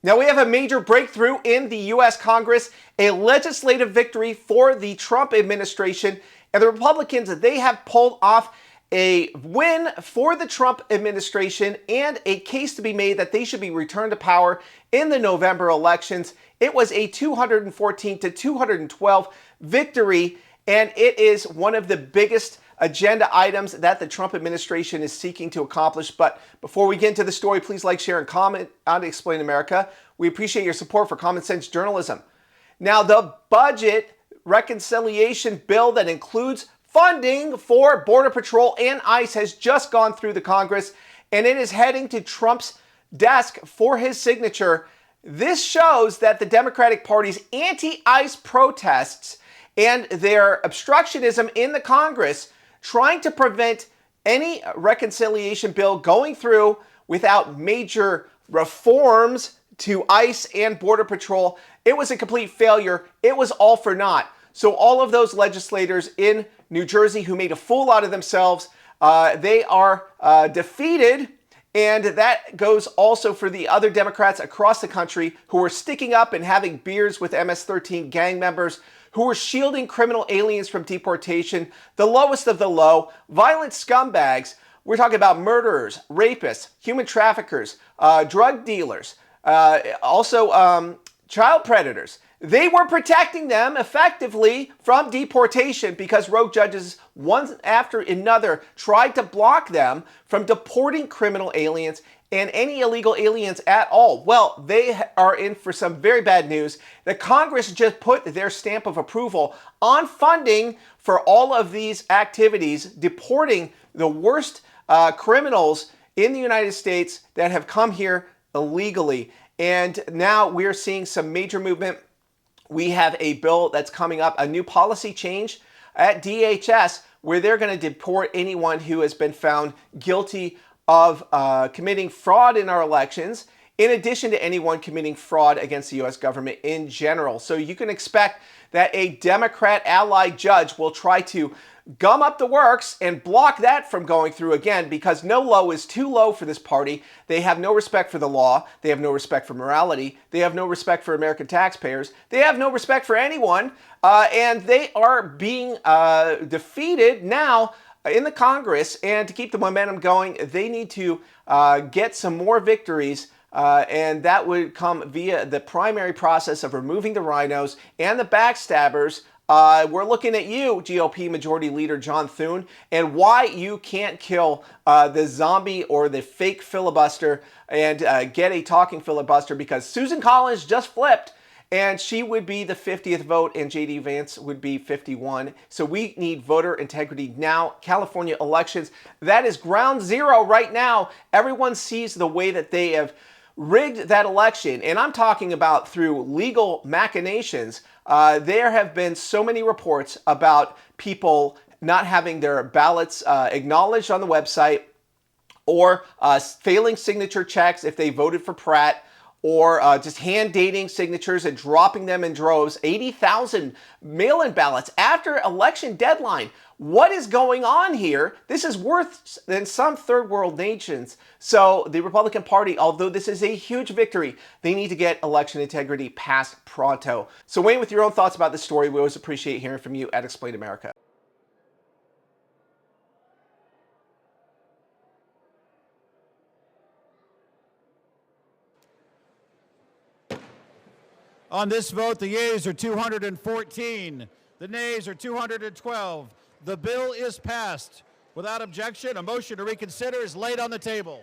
Now we have a major breakthrough in the U.S. Congress, a legislative victory for the Trump administration, and the Republicans, they have pulled off a win for the Trump administration and a case to be made that they should be returned to power in the November elections. It was a 214 to 212 victory, and it is one of the biggest agenda items that the Trump administration is seeking to accomplish. But before we get into the story, please like, share, and comment on Explain America. We appreciate your support for common sense journalism. Now, the budget reconciliation bill that includes funding for Border Patrol and ICE has just gone through the Congress, and it is heading to Trump's desk for his signature. This shows that the Democratic Party's anti-ICE protests and their obstructionism in the Congress trying to prevent any reconciliation bill going through without major reforms to ICE and Border Patrol. It was a complete failure. It was all for naught. So all of those legislators in New Jersey who made a fool out of themselves, they are defeated. And that goes also for the other Democrats across the country who are sticking up and having beers with MS-13 gang members, who are shielding criminal aliens from deportation, the lowest of the low, violent scumbags. We're talking about murderers, rapists, human traffickers, drug dealers, also child predators. They were protecting them effectively from deportation because rogue judges, one after another, tried to block them from deporting criminal aliens and any illegal aliens at all. Well, they are in for some very bad news. The Congress just put their stamp of approval on funding for all of these activities, deporting the worst criminals in the United States that have come here illegally. And now we're seeing some major movement. We have a bill that's coming up, a new policy change at DHS, where they're going to deport anyone who has been found guilty of committing fraud in our elections, in addition to anyone committing fraud against the U.S. government in general. So you can expect that a Democrat allied judge will try to gum up the works and block that from going through again, because no low is too low for this party. They have no respect for the law. They have no respect for morality. They have no respect for American taxpayers. They have no respect for anyone. And they are being defeated now in the Congress. And to keep the momentum going, they need to get some more victories. And that would come via the primary process of removing the rhinos and the backstabbers. We're looking at you, GOP Majority Leader John Thune, and why you can't kill the zombie or the fake filibuster and get a talking filibuster, because Susan Collins just flipped and she would be the 50th vote and J.D. Vance would be 51. So we need voter integrity now. California elections, that is ground zero right now. Everyone sees the way that they have rigged that election, and I'm talking about through legal machinations. There have been so many reports about people not having their ballots acknowledged on the website, or failing signature checks if they voted for Pratt, or just hand dating signatures and dropping them in droves. 80,000 mail-in ballots after election deadline. What is going on here? This is worse than some third world nations. So the Republican Party, although this is a huge victory, they need to get election integrity passed pronto. So Wayne, with your own thoughts about this story, we always appreciate hearing from you at Explain America. On this vote, the yeas are 214. The nays are 212. The bill is passed. Without objection, a motion to reconsider is laid on the table.